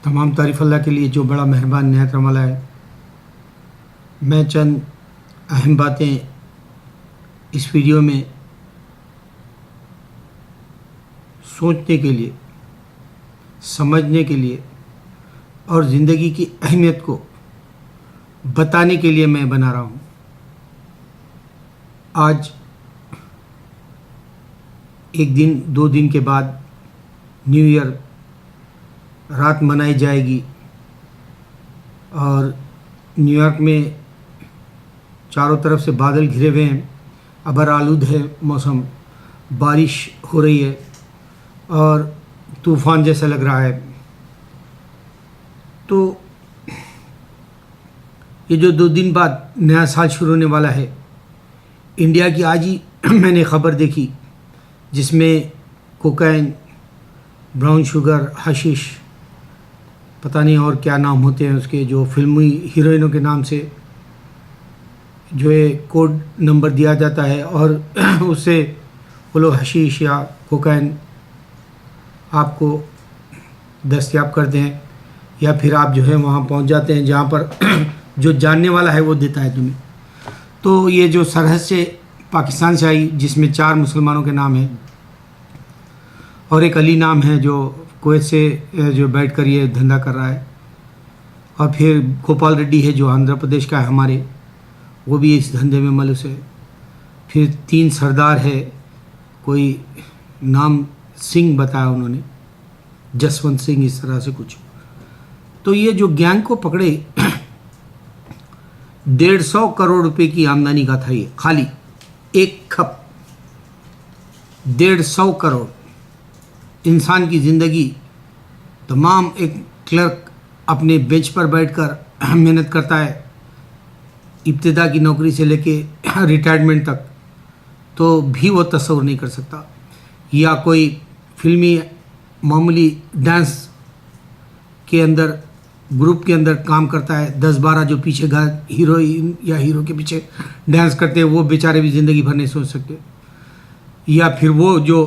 तमाम तारीफ़ अल्लाह के लिए जो बड़ा मेहरबान निहायत रहम वाला है। मैं चंद अहम बातें इस वीडियो में सोचने के लिए, समझने के लिए और ज़िंदगी की अहमियत को बताने के लिए मैं बना रहा हूँ। आज एक दिन 2 दिन के बाद न्यू ईयर रात मनाई जाएगी और न्यूयॉर्क में चारों तरफ से बादल घिरे हुए हैं, अबर आलूद है मौसम, बारिश हो रही है और तूफ़ान जैसा लग रहा है। तो ये जो 2 दिन बाद नया साल शुरू होने वाला है, इंडिया की आज ही मैंने ख़बर देखी जिसमें कोकाइन, ब्राउन शुगर, हशीश, पता नहीं और क्या नाम होते हैं उसके, जो फिल्मी हीरोइनों के नाम से जो है कोड नंबर दिया जाता है और उससे वो लोग हशीश या कोकाइन आपको दस्तयाब करते हैं, या फिर आप जो है वहाँ पहुँच जाते हैं जहाँ पर जो जानने वाला है वो देता है तुम्हें। तो ये जो सरहद से पाकिस्तान से आई, जिसमें 4 मुसलमानों के नाम हैं और एक अली नाम है जो कुवैत से जो बैठ कर ये धंधा कर रहा है, और फिर गोपाल रेड्डी है जो आंध्र प्रदेश का है हमारे, वो भी इस धंधे में मलूस है। फिर 3 सरदार है, कोई नाम सिंह बताया उन्होंने, जसवंत सिंह, इस तरह से कुछ। तो ये जो गैंग को पकड़े 150 करोड़ रुपए की आमदनी का था ये, खाली एक खप 150 करोड़। इंसान की ज़िंदगी तमाम, एक क्लर्क अपने बेंच पर बैठकर मेहनत करता है इब्तिदा की नौकरी से लेके रिटायरमेंट तक, तो भी वो तस्वुर नहीं कर सकता। या कोई फिल्मी मामूली डांस के अंदर, ग्रुप के अंदर काम करता है, 10-12 जो पीछे हीरोइन या हीरो के पीछे डांस करते हैं, वो बेचारे भी ज़िंदगी भर नहीं सोच सकते। या फिर वो जो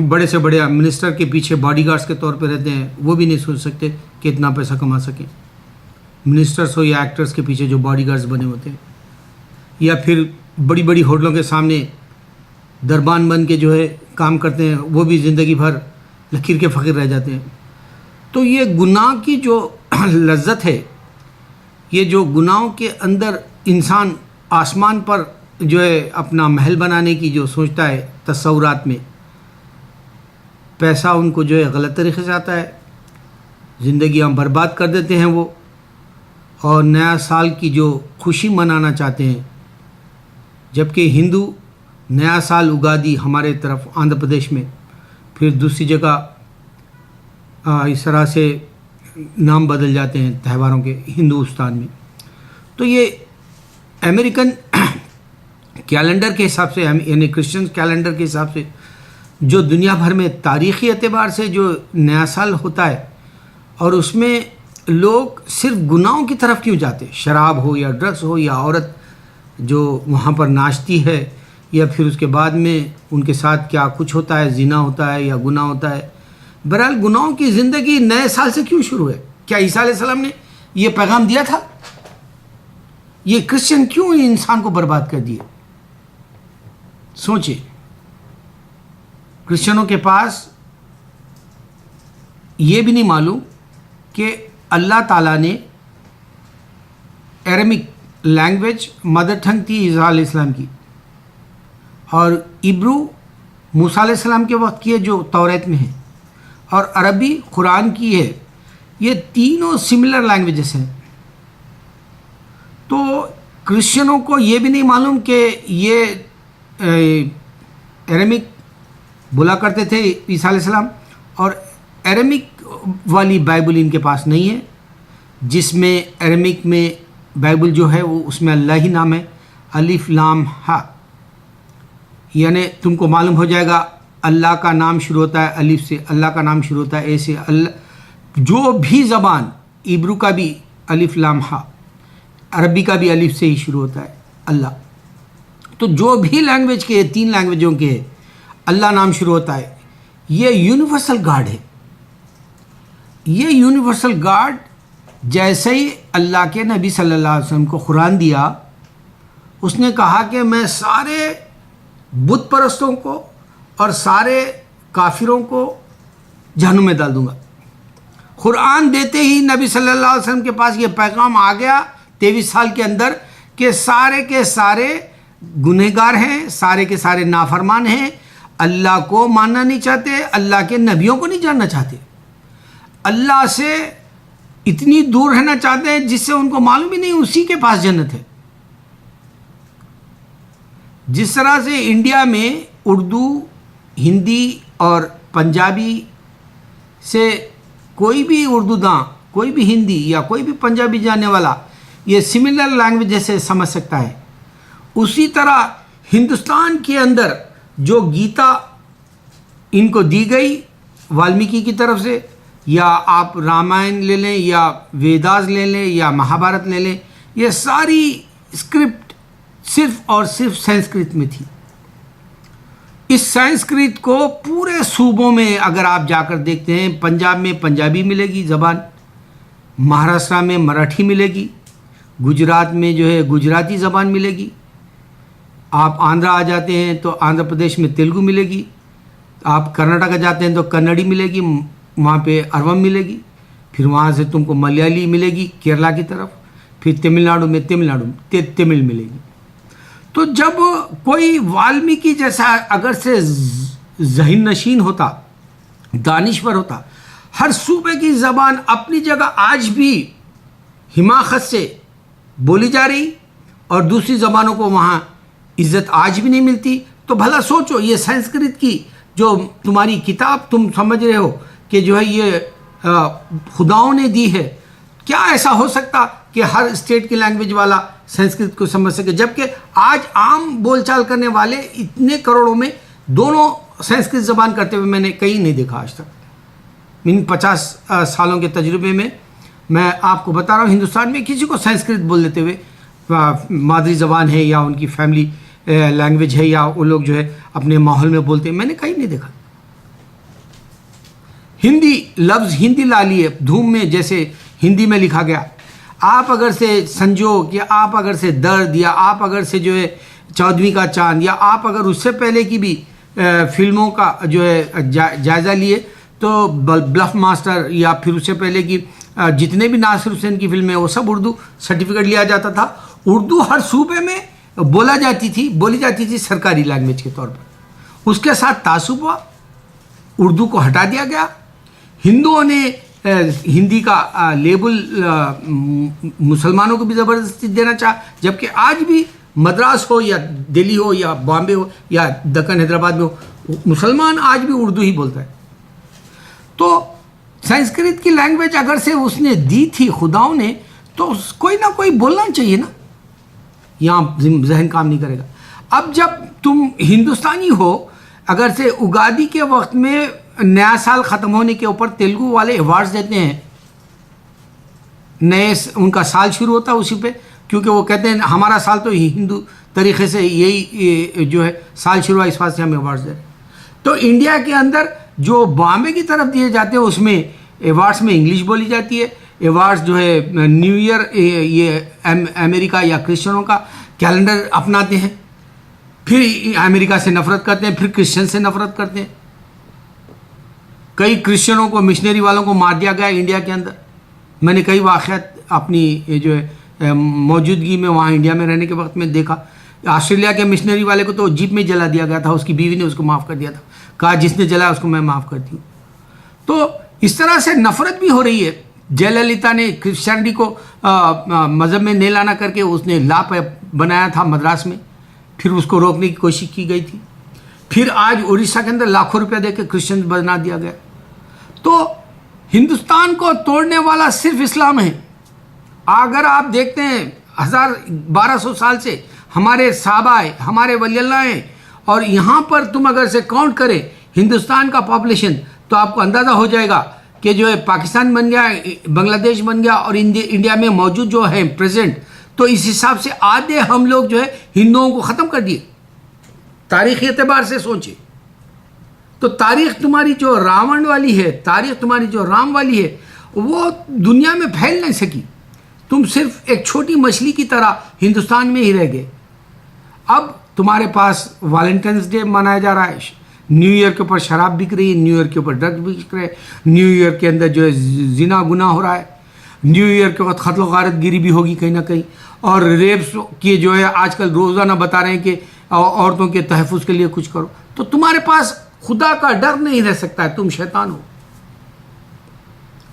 बड़े से बड़े मिनिस्टर के पीछे बॉडीगार्ड्स के तौर पे रहते हैं, वो भी नहीं सोच सकते कि इतना पैसा कमा सकें। मिनिस्टर्स हो या एक्टर्स के पीछे जो बॉडीगार्ड्स बने होते हैं, या फिर बड़ी बड़ी होटलों के सामने दरबान बन के जो है काम करते हैं, वो भी ज़िंदगी भर लकीर के फ़कीर रह जाते हैं। तो ये गुनाह की जो लज्जत है, ये जो गुनाहों के अंदर इंसान आसमान पर जो है अपना महल बनाने की जो सोचता है तस्वुरात में, पैसा उनको जो है गलत तरीके से आता है, ज़िंदगी हम बर्बाद कर देते हैं वो, और नया साल की जो खुशी मनाना चाहते हैं। जबकि हिंदू नया साल उगादी हमारे तरफ आंध्र प्रदेश में, फिर दूसरी जगह इस तरह से नाम बदल जाते हैं त्योहारों के हिंदुस्तान में। तो ये अमेरिकन कैलेंडर के हिसाब से, यानी क्रिश्चियन कैलेंडर के हिसाब से, जो दुनिया भर में तारीख़ी एतबार से जो नया साल होता है, और उसमें लोग सिर्फ गुनाहों की तरफ क्यों जाते, शराब हो या ड्रग्स हो या औरत जो वहाँ पर नाचती है, या फिर उसके बाद में उनके साथ क्या कुछ होता है, जिना होता है या गुनाह होता है। बहरहाल गुनाहों की ज़िंदगी नए साल से क्यों शुरू है? क्या ईसा अलैहिस्सलाम ने ये पैगाम दिया था? ये क्रिश्चियन क्यों इंसान को बर्बाद कर दिए? सोचिए, क्रिश्चियनों के पास ये भी नहीं मालूम कि अल्लाह ताला ने अरमिक लैंग्वेज मदर टंग थी ईसा अलैहिस्सलाम की, और इब्रू मूसा अलैहिस्सलाम के वक्त की है जो तौरात में है, और अरबी कुरान की है। ये तीनों सिमिलर लैंग्वेजेस हैं। तो क्रिश्चियनों को ये भी नहीं मालूम कि ये अरमिक बोला करते थे ईसा अलैहिस्सलाम, और अरमिक वाली बाइबल इनके पास नहीं है, जिसमें अरमिक में बाइबल जो है वो उसमें अल्लाह ही नाम है, अलिफ लाम हा। यानी तुमको मालूम हो जाएगा अल्लाह का नाम शुरू होता है अलिफ से, अल्लाह का नाम शुरू होता है ए से, अल्लाह जो भी ज़बान, इब्रू का भी अलिफ लाम हा, अरबी का भी अलिफ से ही शुरू होता है अल्लाह। तो जो भी लैंग्वेज के 3 लैंग्वेजों के अल्लाह नाम शुरू होता है, ये यूनिवर्सल गॉड है। ये यूनिवर्सल गॉड जैसे ही अल्लाह के नबी सल्लल्लाहु अलैहि वसल्लम को कुरान दिया, उसने कहा कि मैं सारे बुत परस्तों को और सारे काफिरों को जहन्नुम में डाल दूंगा। कुरान देते ही नबी सल्लल्लाहु अलैहि वसल्लम के पास ये पैगाम आ गया 23 साल के अंदर कि सारे के सारे गुनहगार हैं, सारे के सारे नाफरमान हैं, अल्लाह को मानना नहीं चाहते, अल्लाह के नबियों को नहीं जानना चाहते, अल्लाह से इतनी दूर रहना चाहते हैं जिससे उनको मालूम ही नहीं उसी के पास जन्नत है। जिस तरह से इंडिया में उर्दू, हिंदी और पंजाबी से कोई भी उर्दूदां, कोई भी हिंदी या कोई भी पंजाबी जानने वाला ये सिमिलर लैंग्वेज से समझ सकता है, उसी तरह हिंदुस्तान के अंदर जो गीता इनको दी गई वाल्मीकि की तरफ से, या आप रामायण ले लें या वेदास ले लें या महाभारत ले लें, ये सारी स्क्रिप्ट सिर्फ और सिर्फ संस्कृत में थी। इस संस्कृत को पूरे सूबों में अगर आप जाकर देखते हैं, पंजाब में पंजाबी मिलेगी ज़बान, महाराष्ट्र में मराठी मिलेगी, गुजरात में जो है गुजराती ज़बान मिलेगी, आप आंध्रा आ जाते हैं तो आंध्र प्रदेश में तेलुगु मिलेगी, आप कर्नाटक जाते हैं तो कन्नड़ी मिलेगी, वहाँ पे अरवम मिलेगी, फिर वहाँ से तुमको मलयाली मिलेगी केरला की तरफ, फिर तमिलनाडु में तमिल मिलेगी। तो जब कोई वाल्मीकि जैसा अगर से ज़हीन नशीन होता, दानिश्वर होता, हर सूबे की ज़बान अपनी जगह आज भी हिमाकत से बोली जा रही और दूसरी ज़बानों को वहाँ इज़्ज़त आज भी नहीं मिलती, तो भला सोचो ये संस्कृत की जो तुम्हारी किताब तुम समझ रहे हो कि जो है ये खुदाओं ने दी है, क्या ऐसा हो सकता कि हर स्टेट की लैंग्वेज वाला संस्कृत को समझ सके, जबकि आज आम बोलचाल करने वाले इतने करोड़ों में दोनों संस्कृत ज़बान करते हुए मैंने कहीं नहीं देखा आज तक। इन 50 सालों के तजुर्बे में मैं आपको बता रहा हूँ, हिंदुस्तान में किसी को संस्कृत बोल लेते हुए, मादरी ज़बान है या उनकी फैमिली लैंग्वेज है या वो लोग जो है अपने माहौल में बोलते हैं, मैंने कहीं नहीं देखा। हिंदी लफ्ज़ हिंदी ला लिए धूम में, जैसे हिंदी में लिखा गया, आप अगर से संजोग या आप अगर से दर्द या आप अगर से जो है 14वीं का चांद या आप अगर उससे पहले की भी फिल्मों का जो है जायज़ा लिए तो ब्लफ मास्टर या फिर उससे पहले की जितने भी नासिर हुसैन की फिल्में वो सब उर्दू सर्टिफिकेट लिया जाता था। उर्दू हर सूबे में बोली जाती थी सरकारी लैंग्वेज के तौर पर। उसके साथ तासुब हुआ, उर्दू को हटा दिया गया। हिंदुओं ने हिंदी का लेबल मुसलमानों को भी ज़बरदस्ती देना चाहा, जबकि आज भी मद्रास हो या दिल्ली हो या बॉम्बे हो या दक्कन हैदराबाद में हो, मुसलमान आज भी उर्दू ही बोलता है। तो संस्कृत की लैंग्वेज अगर से उसने दी थी खुदाओं ने, तो कोई ना कोई बोलना चाहिए ना, यहाँ जहन काम नहीं करेगा। अब जब तुम हिंदुस्तानी हो, अगर से उगादी के वक्त में नया साल ख़त्म होने के ऊपर तेलुगु वाले अवार्ड्स देते हैं, नए उनका साल शुरू होता है उसी पे, क्योंकि वो कहते हैं हमारा साल तो हिंदू तरीक़े से यही जो है साल शुरू हुआ, इस बात से हमें अवार्ड्स दे रहे हैं। तो इंडिया के अंदर जो बॉम्बे की तरफ दिए जाते हैं उसमें अवार्ड्स में इंग्लिश बोली जाती है। अवार्ड्स जो है न्यू ईयर ये अमेरिका या क्रिश्चियनों का कैलेंडर अपनाते हैं, फिर अमेरिका से नफ़रत करते हैं, फिर क्रिश्चियन से नफ़रत करते हैं। कई क्रिश्चियनों को, मिशनरी वालों को मार दिया गया इंडिया के अंदर। मैंने कई वाक़यात अपनी जो है मौजूदगी में वहाँ इंडिया में रहने के वक्त में देखा। ऑस्ट्रेलिया के मिशनरी वाले को तो जीप में जला दिया गया था, उसकी बीवी ने उसको माफ़ कर दिया था, कहा जिसने जलाया उसको मैं माफ़ करती हूँ। तो इस तरह से नफ़रत भी हो रही है। जयललिता ने क्रिश्चियनिटी को मज़हब में नहीं लाना करके उसने लॉ बनाया था मद्रास में, फिर उसको रोकने की कोशिश की गई थी। फिर आज उड़ीसा के अंदर लाखों रुपया देकर क्रिश्चियन बना दिया गया। तो हिंदुस्तान को तोड़ने वाला सिर्फ इस्लाम है। अगर आप देखते हैं 1200 साल से हमारे साहबा है, हमारे वलियल्लाह हैं, और यहाँ पर तुम अगर से काउंट करें हिंदुस्तान का पॉपुलेशन, तो आपको अंदाज़ा हो जाएगा कि जो है पाकिस्तान बन गया, बांग्लादेश बन गया, और इंडिया में मौजूद जो है प्रेजेंट, तो इस हिसाब से आधे हम लोग जो है हिंदुओं को ख़त्म कर दिए। तारीख़ एतबार से सोचिए तो तारीख़ तुम्हारी जो रावण वाली है, तारीख़ तुम्हारी जो राम वाली है, वो दुनिया में फैल नहीं सकी। तुम सिर्फ एक छोटी मछली की तरह हिंदुस्तान में ही रह गए। अब तुम्हारे पास वैलेंटाइंस डे मनाया जा रहा है, न्यू ईयर के ऊपर शराब बिक रही है, न्यू ईयर के ऊपर ड्रग्स बिक रहे हैं, न्यू ईयर के अंदर जो है जिना गुनाह हो रहा है, न्यू ईयर के बाद कत्ल गारत गिरी भी होगी कहीं ना कहीं, और रेप्स की जो है आजकल रोज़ाना बता रहे हैं कि औरतों के तहफ़्फ़ुज़ के लिए कुछ करो। तो तुम्हारे पास खुदा का डर नहीं रह सकता है, तुम शैतान हो,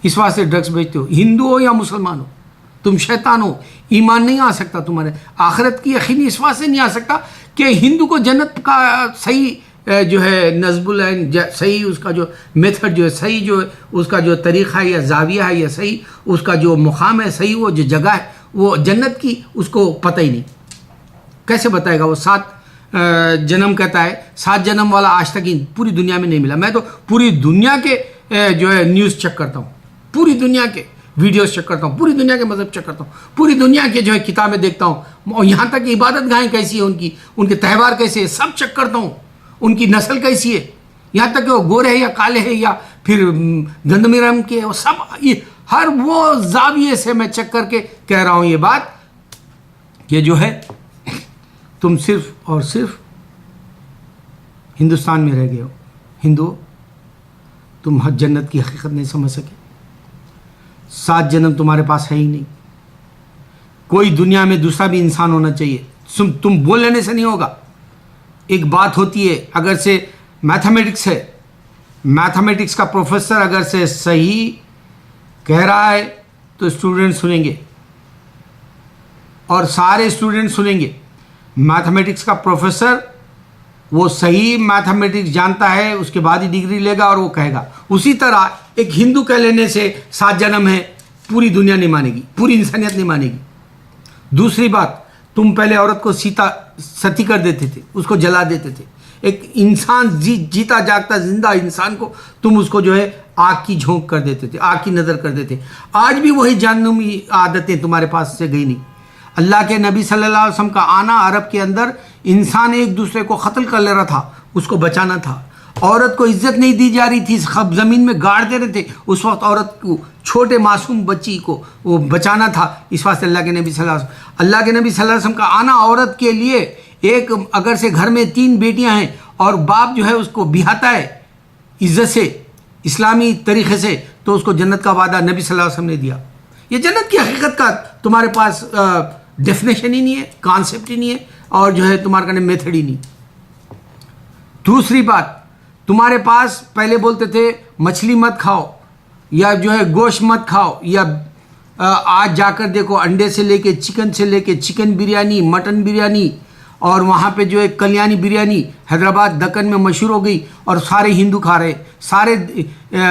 इस वास्ते ड्रग्स बेचते हो। हिंदू हो या मुसलमान हो, तुम शैतान हो। ईमान नहीं आ सकता तुम्हारे, आखिरत की यकीन इस वास्ते नहीं आ सकता कि हिंदू को जन्नत का सही जो है नज़्बुल सही उसका जो मेथड जो है सही, जो उसका जो तरीक़ा है या जाविया है या सही उसका जो मुकाम है, सही वो जो जगह है वो जन्नत की, उसको पता ही नहीं। कैसे बताएगा वो? 7 जन्म कहता है, 7 जन्म वाला आज तक ही पूरी दुनिया में नहीं मिला। मैं तो पूरी दुनिया के जो है न्यूज़ चेक करता हूँ, पूरी दुनिया के वीडियोस चेक करता हूँ, पूरी दुनिया के मज़हब चेक करता हूँ, पूरी दुनिया के जो है किताबें देखता हूँ, और यहाँ तक इबादत गाहें कैसी है उनकी, उनके त्यौहार कैसे है, सब चेक करता हूँ। उनकी नस्ल कैसी है, यहाँ तक कि वो गोरे है या काले है या फिर गंदमी रंग के, वो सब ये हर वो जाविये से मैं चेक करके कह रहा हूँ ये बात कि जो है तुम सिर्फ और सिर्फ हिंदुस्तान में रह गए हो। हिंदू तुम हर जन्नत की हकीकत नहीं समझ सके। 7 जन्म तुम्हारे पास है ही नहीं। कोई दुनिया में दूसरा भी इंसान होना चाहिए। तुम बोल लेने से नहीं होगा। एक बात होती है, अगर से मैथमेटिक्स है, मैथमेटिक्स का प्रोफेसर अगर से सही कह रहा है तो स्टूडेंट सुनेंगे और सारे स्टूडेंट सुनेंगे। मैथमेटिक्स का प्रोफेसर वो सही मैथमेटिक्स जानता है, उसके बाद ही डिग्री लेगा और वो कहेगा। उसी तरह एक हिंदू कह लेने से 7 जन्म है पूरी दुनिया नहीं मानेगी, पूरी इंसानियत नहीं मानेगी। दूसरी बात, तुम पहले औरत को सती कर देते थे, उसको जला देते थे। एक इंसान जीता जागता जिंदा इंसान को तुम उसको जो है आग की झोंक कर देते थे, आग की नज़र कर देते। आज भी वही जाननुमी आदतें तुम्हारे पास से गई नहीं। अल्लाह के नबी सल्लल्लाहु अलैहि वसल्लम का आना, अरब के अंदर इंसान एक दूसरे को कत्ल कर ले रहा था, उसको बचाना था। औरत को इज्जत नहीं दी जा रही थी, खब ज़मीन में गाड़ दे रहे थे। उस वक्त औरत को, छोटे मासूम बच्ची को वो बचाना था। इस वास्ते अल्लाह के नबी सल्लल्लाहु अलैहि वसल्लम का आना औरत के लिए, एक अगर से घर में 3 बेटियां हैं और बाप जो है उसको बिहाता है इज्जत से, इस्लामी तरीक़े से, तो उसको जन्नत का वादा नबी सल्लल्लाहु अलैहि वसल्लम ने दिया। ये जन्नत की हकीकत का तुम्हारे पास डेफिनेशन ही नहीं है, कॉन्सेप्ट ही नहीं है, और जो है तुम्हारे कहने मेथड ही नहीं। दूसरी बात, तुम्हारे पास पहले बोलते थे मछली मत खाओ या जो है गोश्त मत खाओ, या आज जाकर देखो अंडे से लेके चिकन से लेके चिकन बिरयानी, मटन बिरयानी, और वहाँ पे जो है कल्याणी बिरयानी हैदराबाद दक्कन में मशहूर हो गई और सारे हिंदू खा रहे, सारे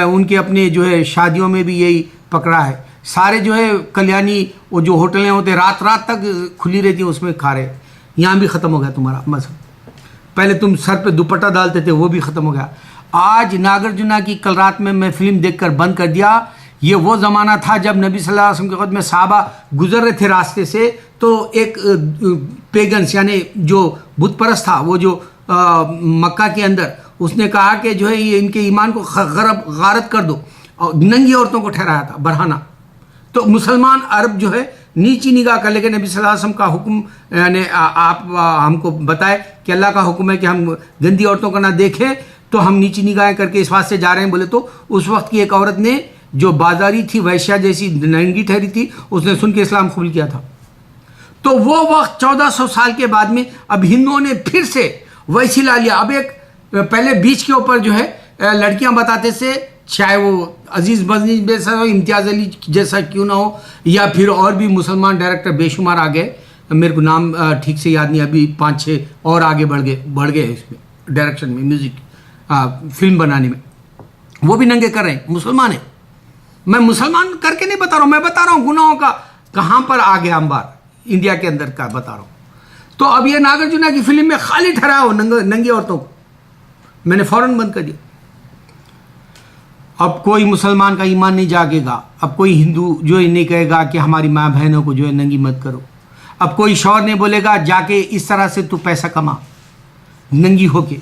उनके अपने जो है शादियों में भी यही पकड़ा है। सारे जो है कल्याणी वो जो होटलें होते रात रात तक खुली रहती हैं उसमें खा रहे। यहाँ भी ख़त्म हो गया तुम्हारा मज़हब। पहले तुम सर पे दुपट्टा डालते थे, वो भी ख़त्म हो गया। आज नागार्जुना की कल रात में मैं फिल्म देखकर बंद कर दिया। ये वो ज़माना था जब नबी सल्लल्लाहु अलैहि वसल्लम के वक़्त में सहाबा गुजर रहे थे रास्ते से, तो एक पेगन्स यानी जो बुत परस्त था, वो जो मक्का के अंदर, उसने कहा कि जो है ये इनके ईमान को गारत कर दो, और नंगी औरतों को ठहराया था बरहाना। तो मुसलमान अरब जो है नीची निगाह कर लेके नबी सल्लल्लाहु अलैहि वसल्लम का हुक्म यानी आप हमको बताए कि अल्लाह का हुक्म है कि हम गंदी औरतों को ना देखें, तो हम नीची निगाहें करके इस बात से जा रहे हैं। बोले तो उस वक्त की एक औरत ने जो बाजारी थी, वैश्या जैसी नंगी ठहरी थी, उसने सुन के इस्लाम कबूल किया था। तो वो वक्त 1400 साल के बाद में अब हिंदुओं ने फिर से वैसी ला लिया। अब एक पहले बीच के ऊपर जो है लड़कियां बताते थे, चाहे वो अजीज़ मजनी जैसा हो, इम्तियाज़ अली जैसा क्यों ना हो, या फिर और भी मुसलमान डायरेक्टर बेशुमार आ गए, मेरे को नाम ठीक से याद नहीं, अभी 5-6 और आगे बढ़ गए इसमें डायरेक्शन में, म्यूज़िक फिल्म बनाने में। वो भी नंगे कर रहे हैं, मुसलमान है। मैं मुसलमान करके नहीं बता रहा हूँ, मैं बता रहा हूँ गुनाहों का कहाँ पर आ गया अंबार, इंडिया के अंदर का बता रहा हूँ। तो अब ये नागार्जुना की फिल्म में खाली ठहरा हो नंगी औरतों को, मैंने फ़ौरन बंद कर दिया। अब कोई मुसलमान का ईमान नहीं जागेगा। अब कोई हिंदू जो है नहीं कहेगा कि हमारी माँ बहनों को जो है नंगी मत करो। अब कोई शौहर नहीं बोलेगा जाके इस तरह से तू पैसा कमा नंगी होके।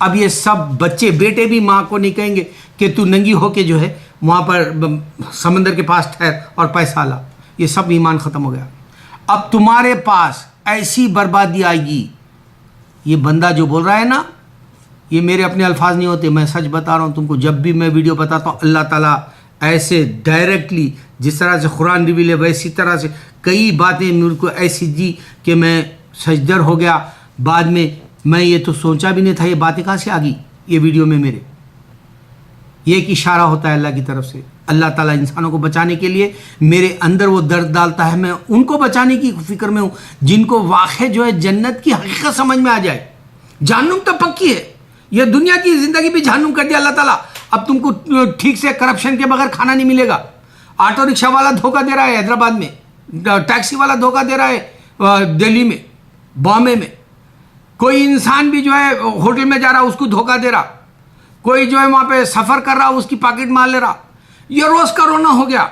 अब ये सब बच्चे बेटे भी माँ को नहीं कहेंगे कि तू नंगी होके जो है वहाँ पर समंदर के पास ठहर और पैसा ला, ये सब ईमान ख़त्म हो गया। अब तुम्हारे पास ऐसी बर्बादी आएगी। ये बंदा जो बोल रहा है ना, ये मेरे अपने अल्फाज नहीं होते, मैं सच बता रहा हूँ तुमको। जब भी मैं वीडियो बताता हूँ, अल्लाह ताला ऐसे डायरेक्टली जिस तरह से कुरान रिवील है वैसी तरह से कई बातें मेरे को ऐसी दी कि मैं सजदर हो गया। बाद में मैं ये तो सोचा भी नहीं था, ये बातें कहाँ से आ गई ये वीडियो में मेरे। ये एक इशारा होता है अल्लाह की तरफ से। अल्लाह ताला इंसानों को बचाने के लिए मेरे अंदर वो दर्द डालता है। मैं उनको बचाने की फिक्र में हूँ जिनको वाक़ई जो है जन्नत की हकीकत समझ में आ जाए। जहन्नुम तो पक्की है, ये दुनिया की ज़िंदगी भी जहन्नुम कर दिया अल्लाह ताला। अब तुमको ठीक से करप्शन के बगैर खाना नहीं मिलेगा। ऑटो रिक्शा वाला धोखा दे रहा है हैदराबाद में, टैक्सी वाला धोखा दे रहा है दिल्ली में, बॉम्बे में। कोई इंसान भी जो है होटल में जा रहा है उसको धोखा दे रहा, कोई जो है वहाँ पे सफ़र कर रहा उसकी पॉकेट मार ले रहा। ये रोज़ का रोना हो गया।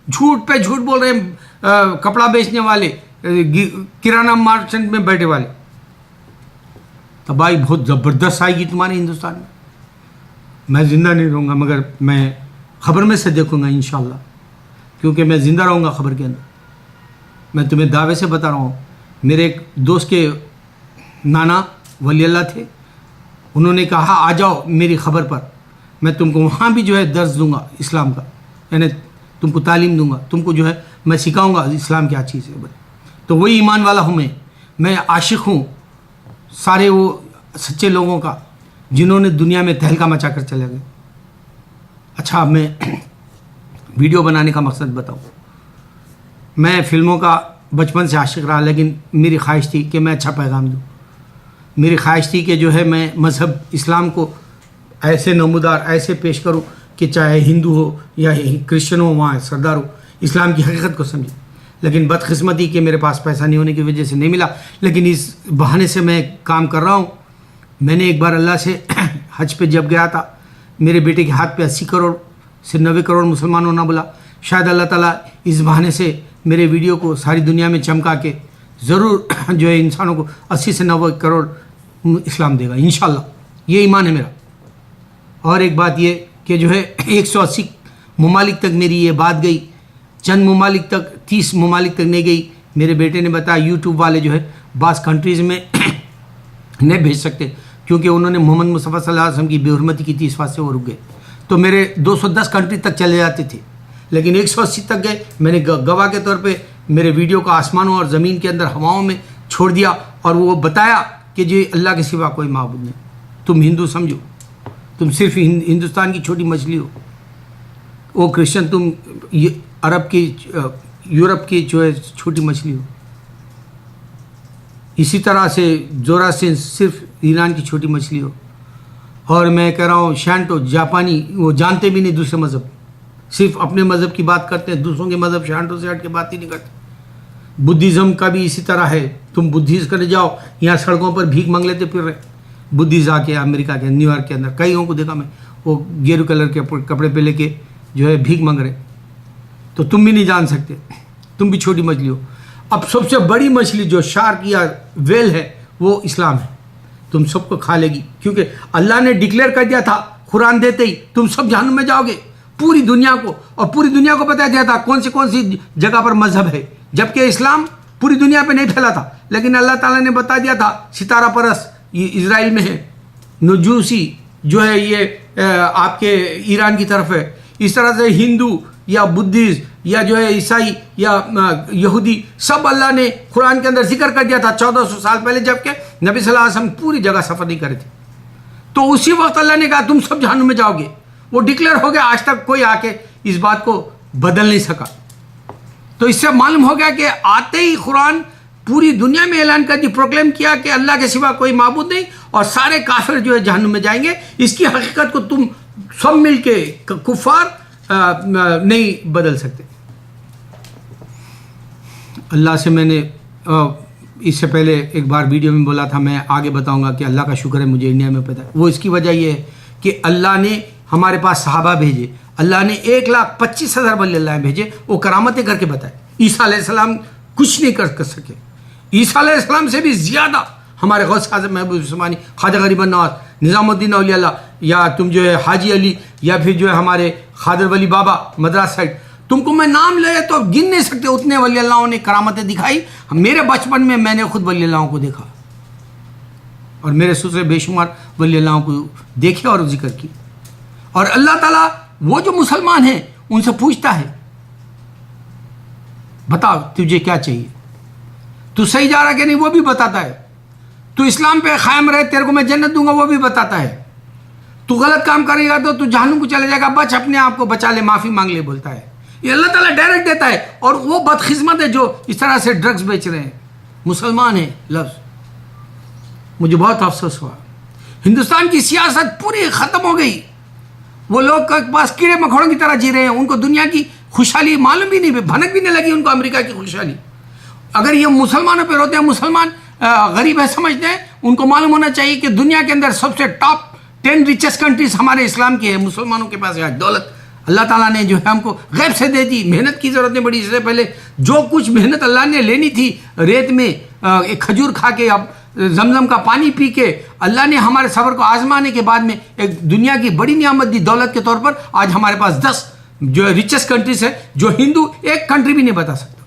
झूठ पे झूठ बोल रहे हैं कपड़ा बेचने वाले, किराना मार्केट में बैठे वाले। तबाही बहुत ज़बरदस्त आएगी तुम्हारे हिंदुस्तान में। मैं ज़िंदा नहीं रहूँगा मगर मैं ख़बर में से देखूँगा इंशाअल्लाह, क्योंकि मैं ज़िंदा रहूँगा ख़बर के अंदर। मैं तुम्हें दावे से बता रहा हूँ। मेरे एक दोस्त के नाना वली अल्लाह थे, उन्होंने कहा आ जाओ मेरी ख़बर पर, मैं तुमको वहाँ भी जो है दर्स दूंगा इस्लाम का, यानी तुमको तालीम दूंगा, तुमको जो है मैं सिखाऊंगा इस्लाम क्या चीज़ है। तो वही ईमान वाला हूँ मैं आशिक हूँ सारे वो सच्चे लोगों का जिन्होंने दुनिया में तहलका मचा कर चले गए। अच्छा, अब मैं वीडियो बनाने का मकसद बताऊँ। मैं फ़िल्मों का बचपन से आशिक रहा, लेकिन मेरी ख्वाहिश थी कि मैं अच्छा पैगाम दूँ। मेरी ख्वाहिश थी कि जो है मैं मज़हब इस्लाम को ऐसे नमूदार ऐसे पेश करूं कि चाहे हिंदू हो या क्रिश्चियन हो, वहाँ सरदार हो, इस्लाम की हकीकत को समझे। लेकिन बदकिस्मती कि मेरे पास पैसा नहीं होने की वजह से नहीं मिला, लेकिन इस बहाने से मैं काम कर रहा हूँ। मैंने एक बार अल्लाह से हज पे जब गया था, मेरे बेटे के हाथ पे 80 करोड़ से 90 करोड़ मुसलमानों ने बोला। शायद अल्लाह ताला इस बहाने से मेरे वीडियो को सारी दुनिया में चमका के ज़रूर जो है इंसानों को 80 से 90 करोड़ इस्लाम देगा इंशाअल्लाह। ये ईमान है मेरा। और एक बात ये कि जो है 180 ममालिक तक मेरी ये बात गई, चंद ममालिक तक, 30 ममालिक तक नहीं गई। मेरे बेटे ने बताया यूट्यूब वाले जो है बास कंट्रीज़ में नहीं भेज सकते, क्योंकि उन्होंने मोहम्मद मुस्तफ़ा सल्लल्लाहु अलैहि वसल्लम की बेहुरमती की थी, इस बात से वो रुक गए। तो मेरे 210 कंट्री तक चले जाते थे, लेकिन 180 तक गए। मैंने गवाह के तौर पे मेरे वीडियो को आसमानों और ज़मीन के अंदर हवाओं में छोड़ दिया और वो बताया कि जी अल्लाह के सिवा कोई माबूद नहीं। तुम हिंदू समझो, तुम सिर्फ हिंदुस्तान की छोटी मछली हो। वो क्रिश्चियन, तुम अरब की, यूरोप की जो है छोटी मछली हो। इसी तरह से जोरास्ट्रियन सिर्फ ईरान की छोटी मछली हो। और मैं कह रहा हूँ शांटो जापानी, वो जानते भी नहीं दूसरे मज़हब, सिर्फ अपने मज़हब की बात करते हैं, दूसरों के मज़हब शांटो से हट के बात ही नहीं करते। बुद्धिज़्म का भी इसी तरह है। तुम बुद्धिस्ट करने जाओ, यहाँ सड़कों पर भीख मांग लेते फिर रहे बुद्धिस्ट आके अमेरिका के न्यूयॉर्क के अंदर। कईयों को देखा मैं, वो गेरू कलर के कपड़े पे लेके जो है भीख मांग रहे। तो तुम भी नहीं जान सकते, तुम भी छोटी मछली हो। अब सबसे बड़ी मछली जो शार्क या वेल है वो इस्लाम है, तुम सबको खा लेगी, क्योंकि अल्लाह ने डिक्लेयर कर दिया था कुरान देते ही तुम सब जहन्नुम में जाओगे, पूरी दुनिया को। और पूरी दुनिया को बताया दिया था कौन सी जगह पर मजहब है, जबकि इस्लाम पूरी दुनिया पे नहीं फैला था। लेकिन अल्लाह ताला ने बता दिया था सितारा परस ये इजराइल में है, नजूसी जो है ये आपके ईरान की तरफ है। इस तरह से हिंदू या बुद्धिस्ट या जो है ईसाई या यहूदी सब अल्लाह ने कुरान के अंदर जिक्र कर दिया था 1400 साल पहले, जबकि नबी सल्लल्लाहु अलैहि वसल्लम पूरी जगह सफ़र नहीं करे थे। तो उसी वक्त अल्लाह ने कहा तुम सब जहन्नुम में जाओगे, वो डिक्लेयर हो गया। आज तक कोई आके इस बात को बदल नहीं सका। तो इससे मालूम हो गया कि आते ही कुरान पूरी दुनिया में ऐलान कर दी, प्रोक्लेम किया कि अल्लाह के सिवा कोई माबूद नहीं और सारे काफिर जो है जहन्नुम में जाएंगे। इसकी हकीकत को तुम सब मिल के कुफार नहीं बदल सकते। अल्लाह से मैंने इससे पहले एक बार वीडियो में बोला था, मैं आगे बताऊंगा कि अल्लाह का शुक्र है मुझे इंडिया में पता है। वो इसकी वजह ये है कि अल्लाह ने हमारे पास सहाबा भेजे, अल्लाह ने 1,25,000 वली अल्लाह भेजे, वो करामतें करके बताए। ईसा अलैहिस्सलाम कुछ नहीं कर सके, ईसा अलैहिस्सलाम से भी ज़्यादा हमारे गौस आज़म महबूब उस्मानी, ख्वाजा गरीब नवाज, निज़ामुद्दीन औलिया अल्लाह, या तुम जो है हाजी अली, या फिर जो है हमारे खादर वली बाबा मद्रास साइड, तुमको मैं नाम ले तो गिन नहीं सकते उतने वली अल्लाहों ने करामतें दिखाई। मेरे बचपन में मैंने खुद वली अल्लाहों को देखा और मेरे ससुर बेशुमार वली अल्लाहों को देखे और जिक्र की। और अल्लाह ताला वो जो मुसलमान हैं उनसे पूछता है, बताओ तुझे क्या चाहिए, तू सही जा रहा कि नहीं वो भी बताता है, तू इस्लाम पे कायम रहे तेरे को मैं जन्नत दूंगा वो भी बताता है, तू गलत काम करेगा तो तू जहन्नुम को चले जाएगा, बच अपने आप को बचा ले, माफ़ी मांग ले, बोलता है। ये अल्लाह ताला डायरेक्ट देता है। और वो बदकिस्मत है जो इस तरह से ड्रग्स बेच रहे हैं, मुसलमान है लफ्ज़। मुझे बहुत अफसोस हुआ, हिंदुस्तान की सियासत पूरी ख़त्म हो गई। वो लोग के पास कीड़े मकोड़ों की तरह जी रहे हैं, उनको दुनिया की खुशहाली मालूम भी नहीं, भनक भी नहीं लगी उनको अमेरिका की खुशहाली। अगर ये मुसलमानों पर रोते हैं, मुसलमान गरीब है समझते हैं, उनको मालूम होना चाहिए कि दुनिया के अंदर सबसे टॉप 10 रिचेस्ट कंट्रीज हमारे इस्लाम की है, मुसलमानों के पास है दौलत। अल्लाह ताला ने जो है हमको गैब से दे दी, मेहनत की ज़रूरत नहीं पड़ी। इससे पहले जो कुछ मेहनत अल्लाह ने लेनी थी रेत में एक खजूर खा के, अब जमजम का पानी पी के, अल्लाह ने हमारे सब्र को आजमाने के बाद में एक दुनिया की बड़ी नियामत दी दौलत के तौर पर। आज हमारे पास 10 जो रिचेस्ट कंट्रीज है, जो हिंदू एक कंट्री भी नहीं बता सकता।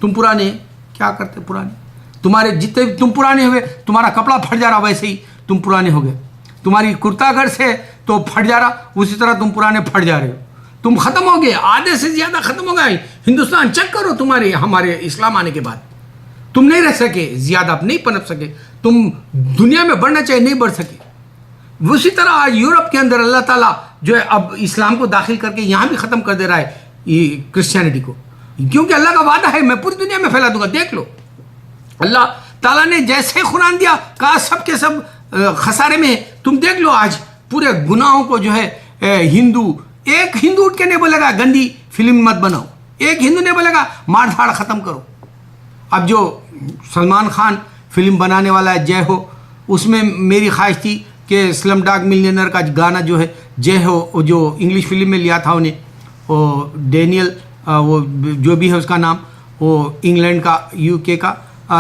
तुम पुराने क्या करते, पुराने तुम्हारे जितने तुम पुराने हुए, तुम्हारा कपड़ा फट जा रहा वैसे ही तुम पुराने हो गए, तुम्हारी कुर्ता घर से तो फट जा रहा, उसी तरह तुम पुराने फट जा रहे हो, तुम खत्म हो गए, आधे से ज्यादा खत्म हो गए। हिंदुस्तान चेक करो, तुम्हारे हमारे इस्लाम आने के बाद तुम नहीं रह सके, ज्यादा नहीं पनप सके, तुम दुनिया में बढ़ना चाहिए नहीं बढ़ सके। उसी तरह आज यूरोप के अंदर अल्लाह ताला जो है अब इस्लाम को दाखिल करके यहाँ भी ख़त्म कर दे रहा है ये क्रिश्चियनिटी को, क्योंकि अल्लाह का वादा है मैं पूरी दुनिया में फैला दूंगा। देख लो, अल्लाह ताला ने जैसे कुरान दिया कहा सब के सब खसारे में। तुम देख लो आज पूरे गुनाहों को जो है हिंदू, एक हिंदू उठ के नहीं बोलेगा गंदी फिल्म मत बनाओ, एक हिंदू ने बोलेगा मार धाड़ ख़त्म करो। अब जो सलमान खान फिल्म बनाने वाला है जय हो, उसमें मेरी ख्वाहिश थी कि स्लम डॉग मिलियनेयर का गाना जो है जय हो, जो इंग्लिश फिल्म में लिया था उन्हें, वो डैनियल वो जो भी है उसका नाम, वो इंग्लैंड का यूके का,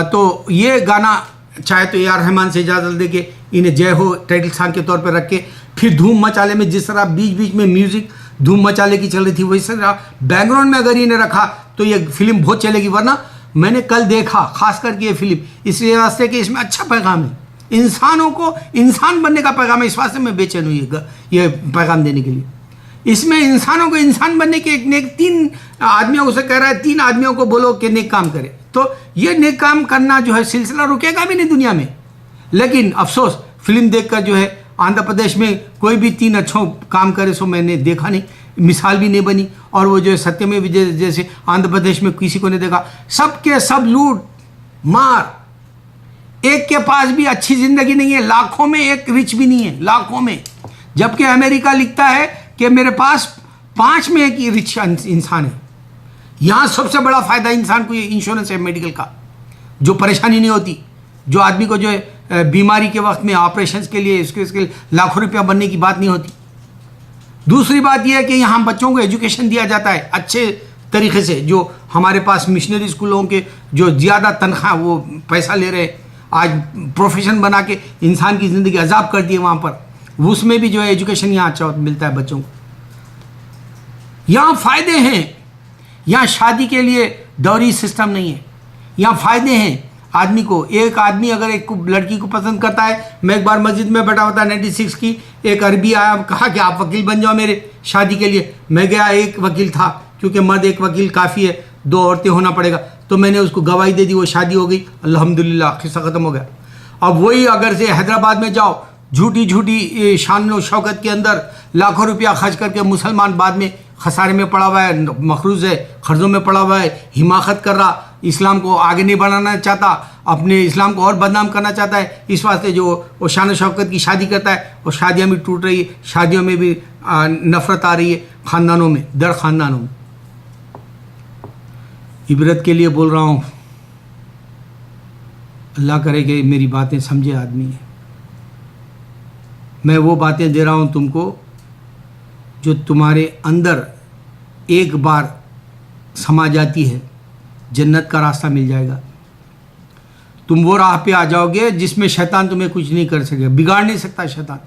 तो ये गाना चाहे तो ए आर रहमान से इजाज़त दे के इन्हें जय हो टाइटल सॉन्ग के तौर पर रख के, फिर धूम मचाले में जिस तरह बीच बीच में म्यूज़िक धूम मचाले की चल रही थी वैसे तरह बैकग्राउंड में अगर इन्हें रखा तो ये फिल्म बहुत चलेगी। वरना मैंने कल देखा खास करके ये फिल्म इसलिए वास्ते कि इसमें अच्छा पैगाम है, इंसानों को इंसान बनने का पैगाम है। इस वास्ते मैं बेचैन हुई ये पैगाम देने के लिए। इसमें इंसानों को इंसान बनने के एक नेक 3 आदमियों से कह रहा है, 3 आदमियों को बोलो कि नेक काम करे, तो ये नेक काम करना जो है सिलसिला रुकेगा भी नहीं दुनिया में। लेकिन अफसोस फिल्म देखकर जो है आंध्र प्रदेश में कोई भी 3 अच्छों काम करे सो मैंने देखा नहीं, मिसाल भी नहीं बनी। और वो जो सत्यमेव विजय जैसे आंध्र प्रदेश में किसी को नहीं देखा, सबके सब लूट मार, एक के पास भी अच्छी जिंदगी नहीं है, लाखों में एक रिच भी नहीं है, लाखों में। जबकि अमेरिका लिखता है कि मेरे पास 5 में एक रिच इंसान है। यहाँ सबसे बड़ा फायदा इंसान को ये इंश्योरेंस है मेडिकल का, जो परेशानी नहीं होती, जो आदमी को जो है बीमारी के वक्त में ऑपरेशन के लिए इसके लाखों रुपया बनने की बात नहीं होती। दूसरी बात यह है कि यहाँ बच्चों को एजुकेशन दिया जाता है अच्छे तरीके से। जो हमारे पास मिशनरी स्कूलों के जो ज़्यादा तनख्वाह वो पैसा ले रहे हैं, आज प्रोफेशन बना के इंसान की ज़िंदगी अजाब कर दी है वहाँ पर, उसमें भी जो है एजुकेशन यहाँ अच्छा मिलता है बच्चों को। यहाँ फ़ायदे हैं, यहाँ शादी के लिए दौरी सिस्टम नहीं है, यहाँ फ़ायदे हैं आदमी को। एक आदमी अगर एक लड़की को पसंद करता है, मैं एक बार मस्जिद में बैठा हुआ था 96 की, एक अरबी आया, कहा कि आप वकील बन जाओ मेरे शादी के लिए। मैं गया, एक वकील था, क्योंकि मर्द एक वकील काफ़ी है, 2 औरतें होना पड़ेगा, तो मैंने उसको गवाही दे दी, वो शादी हो गई, अल्हम्दुलिल्लाह किस्सा ख़त्म हो गया। अब वही अगर से हैदराबाद में जाओ, झूठी झूठी शान और शौकत के अंदर लाखों रुपया खर्च करके मुसलमान बाद में खसारे में पड़ा हुआ है, मखरूज है, कर्ज़ों में पड़ा हुआ है, हिमाकत कर रहा, इस्लाम को आगे नहीं बढ़ाना चाहता, अपने इस्लाम को और बदनाम करना चाहता है। इस वास्ते जो वो शान शौकत की शादी करता है, और शादियाँ भी टूट रही है, शादियों में भी नफ़रत आ रही है, ख़ानदानों में, दर ख़ानदानों में। इबरत के लिए बोल रहा हूँ, अल्लाह करे कि मेरी बातें समझे आदमी। मैं वो बातें दे रहा हूँ तुमको जो तुम्हारे अंदर एक बार समा जाती है, जन्नत का रास्ता मिल जाएगा। तुम वो राह पे आ जाओगे जिसमें शैतान तुम्हें कुछ नहीं कर सके, बिगाड़ नहीं सकता शैतान,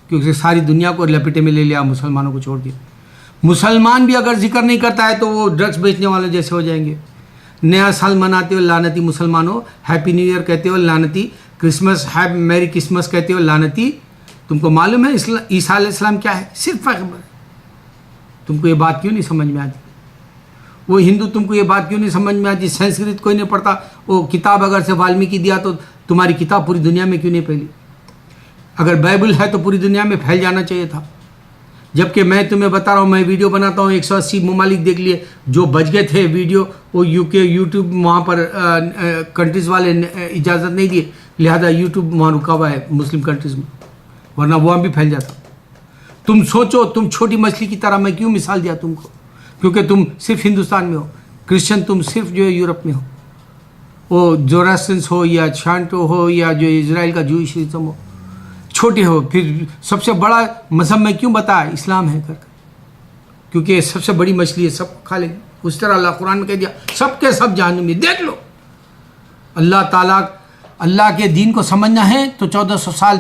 क्योंकि सारी दुनिया को लपेटे में ले लिया मुसलमानों को छोड़ के। मुसलमान भी अगर जिक्र नहीं करता है तो वो ड्रग्स बेचने वाले जैसे हो जाएंगे। नया साल मनाते हो लानती मुसलमानों, हैप्पी न्यू ईयर कहते हो लानती, क्रिसमस हैप्पी मैरी क्रिसमस कहते हो लानती। तुमको मालूम है ईसा अलैहिस्सलाम क्या है? सिर्फ पैगंबर। तुमको ये बात क्यों नहीं समझ में आती? वो हिंदू तुमको ये बात क्यों नहीं समझ में आती? संस्कृत कोई नहीं पढ़ता, वो किताब अगर से वाल्मीकि दिया तो तुम्हारी किताब पूरी दुनिया में क्यों नहीं फैली? अगर बाइबल है तो पूरी दुनिया में फैल जाना चाहिए था। जबकि मैं तुम्हें बता रहा हूँ, मैं वीडियो बनाता हूँ, 180 ममालिक देख लिए, जो बच गए थे वीडियो वो यूके यूट्यूब वहाँ पर कंट्रीज़ वाले इजाज़त नहीं दिए, लिहाजा यूट्यूब वहाँ रुका हुआ है मुस्लिम कंट्रीज़ में, वरना वहाँ भी फैल जाता। तुम सोचो, तुम छोटी मछली की तरह, मैं क्यों मिसाल दिया तुमको? क्योंकि तुम सिर्फ हिंदुस्तान में हो, क्रिश्चियन तुम सिर्फ जो है यूरोप में हो, वो जोरास्ट्रियंस हो या शांटो हो या जो इजराइल का जूइशइज्म हो, छोटे हो। फिर सबसे बड़ा मजहब में क्यों बताया? इस्लाम है कर, क्योंकि सबसे बड़ी मछली है, सब खा लेंगे। उस तरह अल्लाह कुरान में कह दिया सबके सब जहन्नम में। देख लो, अल्लाह ताला, अल्लाह के दीन को समझना है तो 1400 साल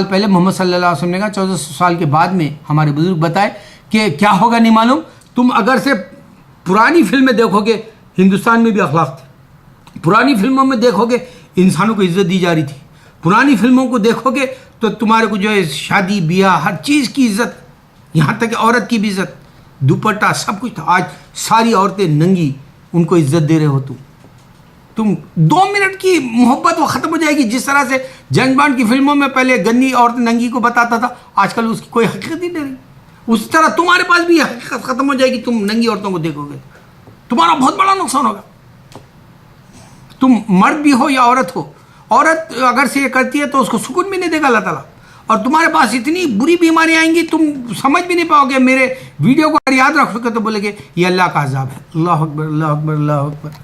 पहले मोहम्मद सल्लल्लाहु अलैहि वसल्लम ने कहा, 1400 साल के बाद में हमारे बुजुर्ग बताए कि क्या होगा नहीं मालूम। तुम अगर से पुरानी फिल्में देखोगे, हिंदुस्तान में भी अखलाक थे। पुरानी फिल्मों में देखोगे इंसानों को इज्जत दी जा रही थी। पुरानी फिल्मों को देखोगे तो तुम्हारे को जो है शादी ब्याह हर चीज़ की इज्जत, यहाँ तक कि औरत की भी इज्जत, दुपट्टा सब कुछ था। आज सारी औरतें नंगी, उनको इज्जत दे रहे हो तुम 2 मिनट की मोहब्बत वो ख़त्म हो जाएगी। जिस तरह से जेम्स बॉन्ड की फिल्मों में पहले गंदी औरत नंगी को बताता था, आजकल उसकी कोई हकीकत ही नहीं रही। उस तरह तुम्हारे पास भी हकीकत ख़त्म हो जाएगी। तुम नंगी औरतों को देखोगे, तुम्हारा बहुत बड़ा नुकसान होगा। तुम मर्द भी हो या औरत हो, औरत अगर से ये करती है तो उसको सुकून भी नहीं देगा अल्लाह ताला, और तुम्हारे पास इतनी बुरी बीमारी आएंगी तुम समझ भी नहीं पाओगे। मेरे वीडियो को अगर याद रखोगे तो बोलेगे ये अल्लाह का अज़ाब है। अल्लाह अकबर, अल्लाह अकबर, अल्लाह अकबर।